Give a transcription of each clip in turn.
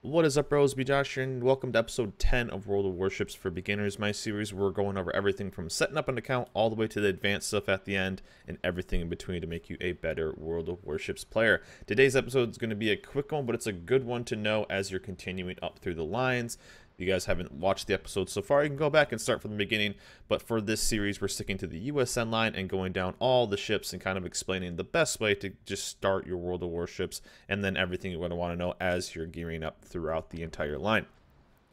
What is up, bros? Be Josh here, and welcome to episode 10 of World of Warships for Beginners, my series where we're going over everything from setting up an account all the way to the advanced stuff at the end and everything in between to make you a better World of Warships player. Today's episode is going to be a quick one, but it's a good one to know as you're continuing up through the lines. If you guys haven't watched the episode so far, you can go back and start from the beginning, but for this series, we're sticking to the USN line and going down all the ships and kind of explaining the best way to just start your World of Warships and then everything you're going to want to know as you're gearing up throughout the entire line.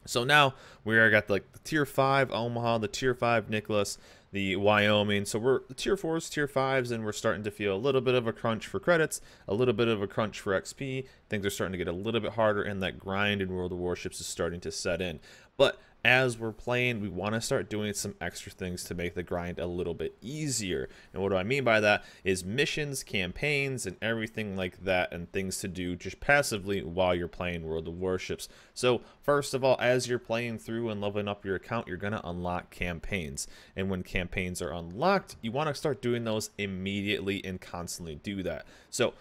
So now we are got like the tier 5 Omaha, the tier 5 Nicholas, the Wyoming. So we're the tier 4s, tier 5s, and we're starting to feel a little bit of a crunch for credits, a little bit of a crunch for XP. Things are starting to get a little bit harder, and that grind in World of Warships is starting to set in. But as we're playing, we want to start doing some extra things to make the grind a little bit easier. And what do I mean by that is missions, campaigns, and everything like that, and things to do just passively while you're playing World of Warships. So first of all, as you're playing through and leveling up your account, you're going to unlock campaigns. And when campaigns are unlocked, you want to start doing those immediately and constantly do that. So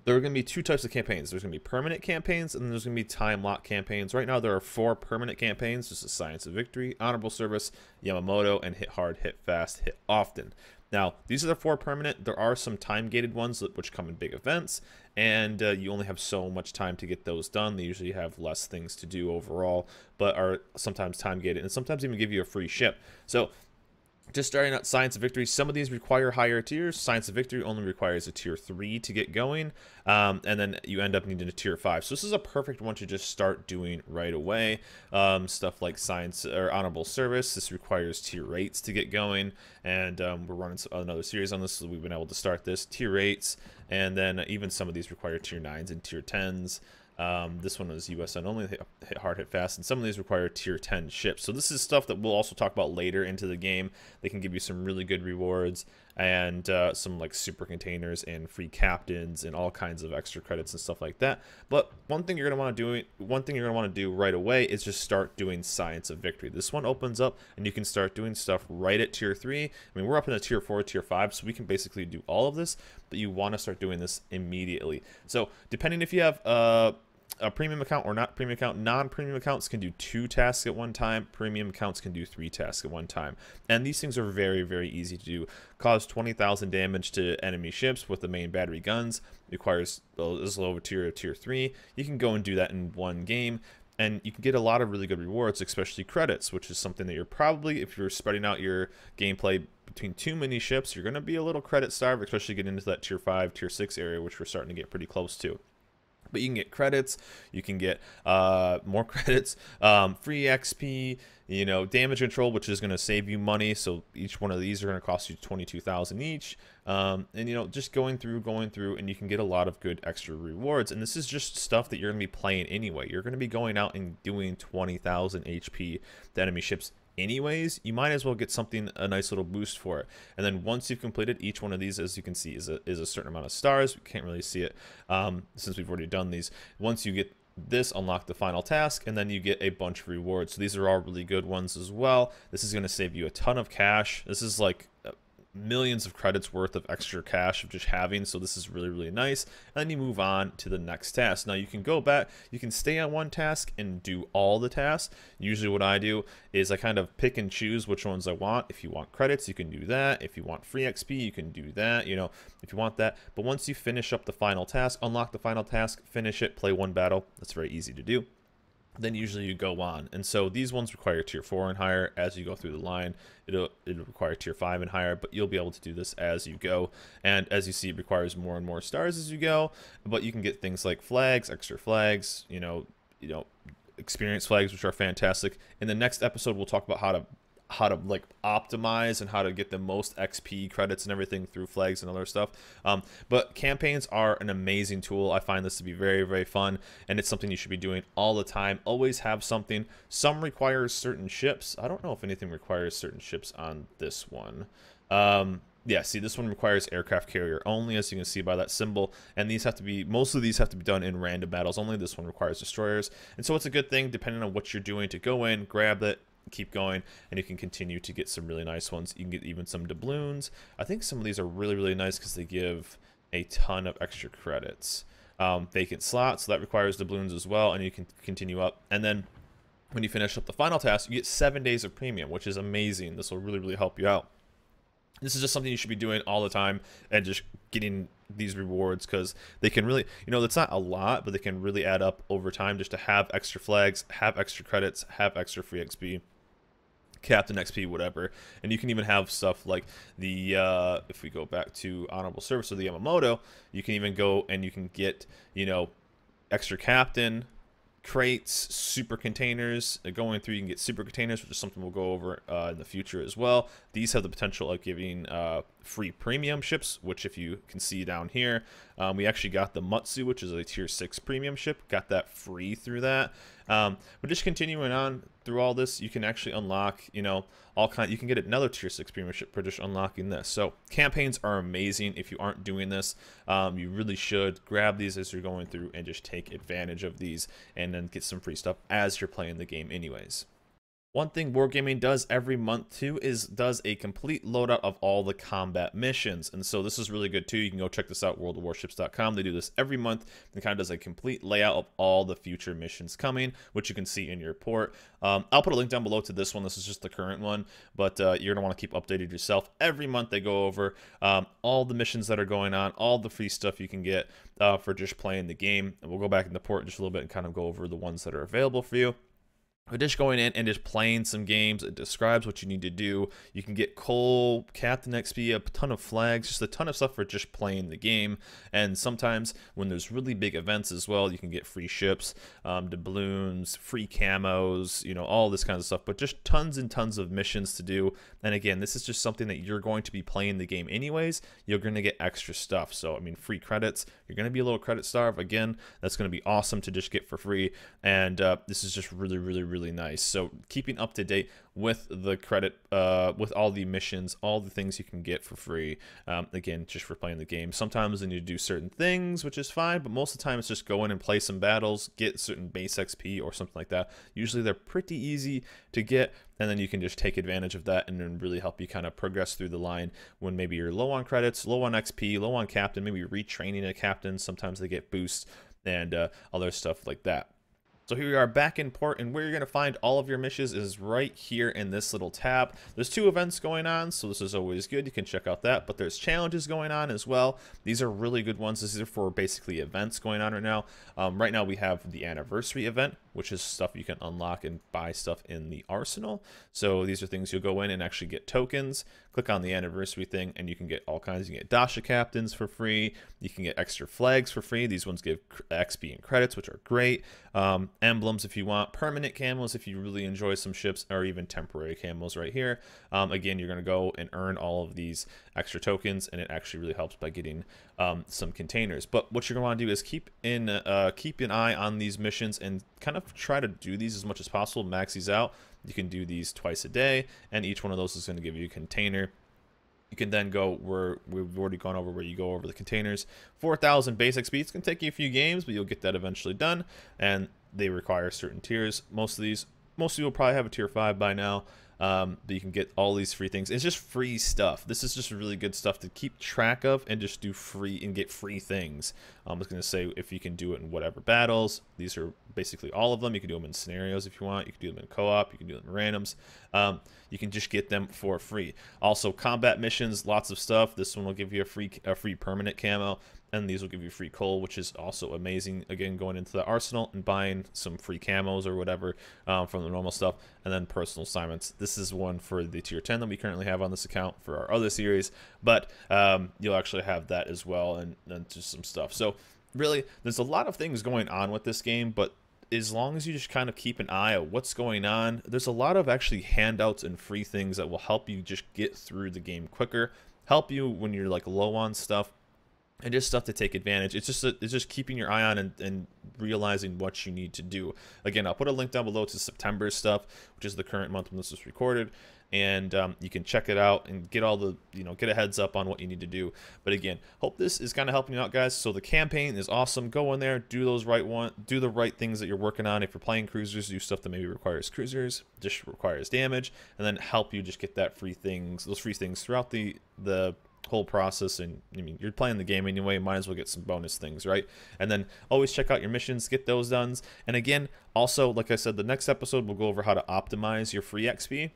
there are going to be two types of campaigns. There's going to be permanent campaigns, and then there's going to be time lock campaigns. Right now, there are 4 permanent campaigns. This is Science of Victory, Honorable Service, Yamamoto, and Hit Hard, Hit Fast, Hit Often. Now, these are the 4 permanent. There are some time-gated ones which come in big events, and you only have so much time to get those done. They usually have less things to do overall, but are sometimes time-gated, and sometimes even give you a free ship. So just starting out Science of Victory, some of these require higher tiers. Science of Victory only requires a tier 3 to get going, and then you end up needing a tier 5. So this is a perfect one to just start doing right away. Stuff like Science or Honorable Service, this requires tier 8s to get going, and we're running another series on this, so we've been able to start this tier 8s, and then even some of these require tier 9s and tier 10s. This one is USN only, hit hard, hit fast, and some of these require tier 10 ships. So this is stuff that we'll also talk about later into the game. They can give you some really good rewards and some like super containers and free captains and all kinds of extra credits and stuff like that. But one thing you're gonna want to do right away is just start doing Science of Victory. This one opens up and you can start doing stuff right at tier 3. I mean, we're up in a tier 4, tier 5, so we can basically do all of this, but you want to start doing this immediately. So depending if you have a premium account or not premium account, non-premium accounts can do 2 tasks at one time, premium accounts can do 3 tasks at one time, and these things are very, very easy to do. Cause 20,000 damage to enemy ships with the main battery guns, requires as low a tier of tier 3. You can go and do that in one game, and you can get a lot of really good rewards, especially credits, which is something that you're probably, if you're spreading out your gameplay between too many ships, you're going to be a little credit starved, especially getting into that tier 5, tier 6 area, which we're starting to get pretty close to. But you can get credits, you can get more credits, free XP, you know, damage control, which is going to save you money. So each one of these are going to cost you 22,000 each. And, you know, just going through, and you can get a lot of good extra rewards. And this is just stuff that you're going to be playing anyway. You're going to be going out and doing 20,000 HP to enemy ships anyways. You might as well get something, a nice little boost for it. And then once you've completed each one of these, as you can see, is a certain amount of stars. We can't really see it since we've already done these. Once you get this, unlock the final task, and then you get a bunch of rewards. So these are all really good ones as well. This is going to save you a ton of cash. This is like millions of credits worth of extra cash of just having, so this is really, really nice. And then you move on to the next task. Now you can go back, you can stay on one task and do all the tasks. Usually what I do is I kind of pick and choose which ones I want. If you want credits, you can do that. If you want free XP, you can do that, you know, if you want that. But once you finish up the final task, unlock the final task, finish it, play one battle, that's very easy to do, then usually you go on. And so these ones require tier 4 and higher. As you go through the line, it'll require tier 5 and higher, but you'll be able to do this as you go. And as you see, it requires more and more stars as you go, but you can get things like flags, extra flags, you know, experience flags, which are fantastic. In the next episode, we'll talk about how to like optimize and how to get the most XP credits and everything through flags and other stuff. But campaigns are an amazing tool. I find this to be very, very fun, and it's something you should be doing all the time. Always have something. Some requires certain ships. I don't know if anything requires certain ships on this one. Yeah, see, this one requires aircraft carrier only, as you can see by that symbol, and these have to be, most of these have to be done in random battles only. This one requires destroyers, and so it's a good thing, depending on what you're doing, to go in, grab it, keep going, and you can continue to get some really nice ones. You can get even some doubloons. I think some of these are really, really nice because they give a ton of extra credits. vacant slots, so that requires doubloons as well, and you can continue up. And then when you finish up the final task, you get 7 days of premium, which is amazing. This will really help you out. This is just something you should be doing all the time and just getting these rewards, because they can really, you know, it's not a lot, but they can really add up over time, just to have extra flags, have extra credits, have extra free XP, Captain XP, whatever. And you can even have stuff like the if we go back to honorable service or the Yamamoto, you can even go and you can get, you know, extra captain crates, super containers. Going through, you can get super containers, which is something we'll go over in the future as well. These have the potential of giving free premium ships, which if you can see down here, we actually got the Mutsu, which is a tier 6 premium ship, got that free through that. But just continuing on through all this, you can actually unlock, you know, you can get another tier 6 premium ship for just unlocking this. So campaigns are amazing. If you aren't doing this, you really should grab these as you're going through and just take advantage of these, and then get some free stuff as you're playing the game anyways. One thing Wargaming does every month too is does a complete loadout of all the combat missions, and so this is really good too. You can go check this out, worldofwarships.com. They do this every month and kind of does a complete layout of all the future missions coming, which you can see in your report. I'll put a link down below to this one. This is just the current one, but you're gonna want to keep updated yourself. Every month they go over all the missions that are going on, all the free stuff you can get for just playing the game. And we'll go back in the port in just a little bit and kind of go over the ones that are available for you. But just going in and just playing some games, it describes what you need to do. You can get coal, Captain XP, a ton of flags, just a ton of stuff for just playing the game. And sometimes when there's really big events as well, you can get free ships, doubloons, free camos, you know, all this kind of stuff. But just tons and tons of missions to do. And again, this is just something that you're going to be playing the game anyways. You're going to get extra stuff. So, I mean, free credits. You're going to be a little credit starved. Again, that's going to be awesome to just get for free. And this is just really nice. So keeping up to date with the credit, with all the missions, all the things you can get for free, again, just for playing the game. Sometimes you need to do certain things, which is fine, but most of the time it's just go in and play some battles, get certain base XP or something like that. Usually they're pretty easy to get, and then you can just take advantage of that and then really help you kind of progress through the line when maybe you're low on credits, low on XP, low on captain, maybe retraining a captain. Sometimes they get boosts and other stuff like that. So here we are back in port, and where you're going to find all of your missions is right here in this little tab. There's 2 events going on, so this is always good. You can check out that, but there's challenges going on as well. These are really good ones. These are for basically events going on right now. Right now we have the anniversary event, which is stuff you can unlock and buy stuff in the arsenal. So these are things you'll go in and actually get tokens. Click on the anniversary thing and you can get all kinds. You can get Dasha captains for free. You can get extra flags for free. These ones give XP and credits, which are great. Emblems if you want, permanent camos if you really enjoy some ships, or even temporary camos right here. Again, you're going to go and earn all of these extra tokens, and it actually really helps by getting some containers. But what you're going to want to do is keep an eye on these missions and kind of try to do these as much as possible. Max these out. You can do these twice a day, and each one of those is going to give you a container. You can then go where we've already gone over, where you go over the containers. 4,000 base XP. It's going to take you a few games, but you'll get that eventually done. And they require certain tiers. Most of you will probably have a tier 5 by now. But you can get all these free things. It's just free stuff. This is just really good stuff to keep track of and just do free and get free things. I was going to say, if you can do it in whatever battles, these are basically all of them. You can do them in scenarios if you want. You can do them in co-op. You can do them in randoms. You can just get them for free. Also, combat missions, lots of stuff. This one will give you a free permanent camo. And these will give you free coal, which is also amazing. Again, going into the arsenal and buying some free camos or whatever from the normal stuff. And then personal assignments. This is one for the tier 10 that we currently have on this account for our other series. But you'll actually have that as well, and just some stuff. So really, there's a lot of things going on with this game, but as long as you just kind of keep an eye on what's going on, there's a lot of actually handouts and free things that will help you just get through the game quicker, help you when you're like low on stuff, and just stuff to take advantage. It's just keeping your eye on and realizing what you need to do. Again, I'll put a link down below to September stuff, which is the current month when this was recorded, and you can check it out and get all the, get a heads up on what you need to do. But again, hope this is kind of helping you out, guys. So the campaign is awesome. Go in there, do the right things that you're working on. If you're playing cruisers, do stuff that maybe requires cruisers, just requires damage, and then help you just get those free things throughout the whole process, and I mean, you're playing the game anyway, might as well get some bonus things, right? And then always check out your missions, get those done. And again, also, like I said, the next episode we'll go over how to optimize your free XP,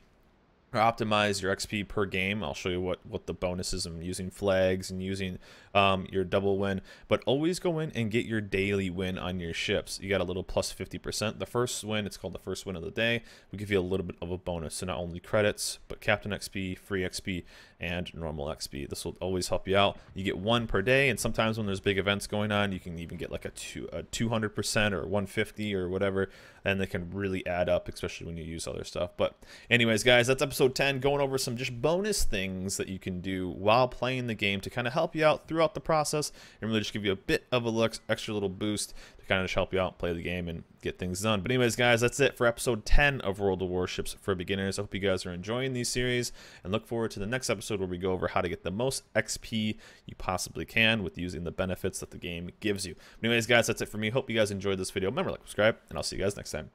or optimize your XP per game. I'll show you what the bonuses and using flags and using your double win, but always go in and get your daily win on your ships. You got a little plus 50%. The first win, it's called the first win of the day, will give you a little bit of a bonus. So not only credits, but captain XP, free XP, and normal XP. This will always help you out. You get one per day, and sometimes when there's big events going on, you can even get like a 200% or 150 or whatever, and they can really add up, especially when you use other stuff. But anyways, guys, that's episode 10, going over some just bonus things that you can do while playing the game to kind of help you out throughout the process and really just give you a bit of a extra little boost to kind of just help you out, play the game, and get things done. But anyways, guys, that's it for episode 10 of World of Warships for beginners. I hope you guys are enjoying these series, and look forward to the next episode where we go over how to get the most XP you possibly can with using the benefits that the game gives you. But anyways, guys, that's it for me. Hope you guys enjoyed this video. Remember, like, subscribe, and I'll see you guys next time.